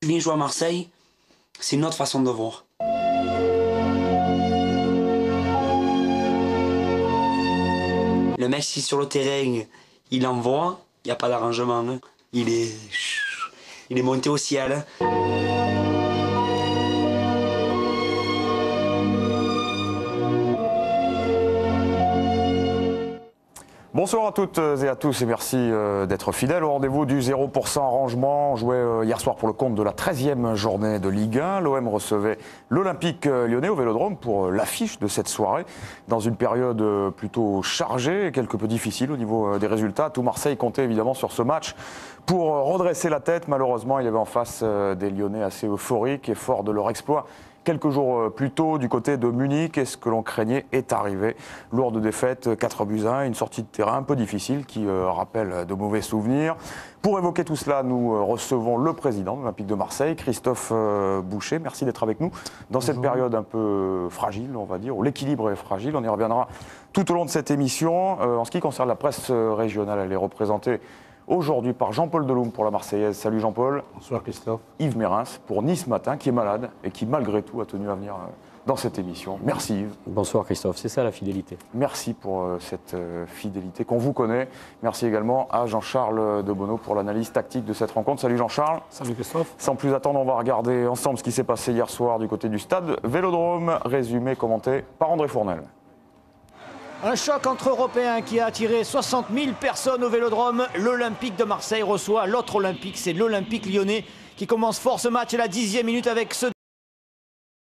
Venir jouer à Marseille, c'est une autre façon de voir. Le mec, si sur le terrain, il envoie, il n'y a pas d'arrangement. Hein. Il est monté au ciel. Bonsoir à toutes et à tous et merci d'être fidèles au rendez-vous du 0% arrangement. On jouait hier soir pour le compte de la 13e journée de Ligue 1. L'OM recevait l'Olympique Lyonnais au Vélodrome pour l'affiche de cette soirée. Dans une période plutôt chargée et quelque peu difficile au niveau des résultats. Tout Marseille comptait évidemment sur ce match pour redresser la tête. Malheureusement, il y avait en face des Lyonnais assez euphoriques et forts de leur exploit. Quelques jours plus tôt, du côté de Munich, et ce que l'on craignait est arrivé. Lourde défaite, 4-1, une sortie de terrain un peu difficile qui rappelle de mauvais souvenirs. Pour évoquer tout cela, nous recevons le président de l'Olympique de Marseille, Christophe Boucher. Merci d'être avec nous dans cette période un peu fragile, on va dire, où l'équilibre est fragile. On y reviendra tout au long de cette émission. En ce qui concerne la presse régionale, elle est représentée aujourd'hui par Jean-Paul Deloum pour la Marseillaise. Salut Jean-Paul. Bonsoir Christophe. Yves Mérins pour Nice Matin, qui est malade et qui malgré tout a tenu à venir dans cette émission. Merci Yves. Bonsoir Christophe, c'est ça la fidélité. Merci pour cette fidélité qu'on vous connaît. Merci également à Jean-Charles Debonneau pour l'analyse tactique de cette rencontre. Salut Jean-Charles. Salut Christophe. Sans plus attendre, on va regarder ensemble ce qui s'est passé hier soir du côté du stade Vélodrome, résumé, commenté par André Fournel. Un choc entre Européens qui a attiré 60 000 personnes au Vélodrome. L'Olympique de Marseille reçoit l'autre Olympique, c'est l'Olympique Lyonnais qui commence fort ce match à la 10e minute avec ce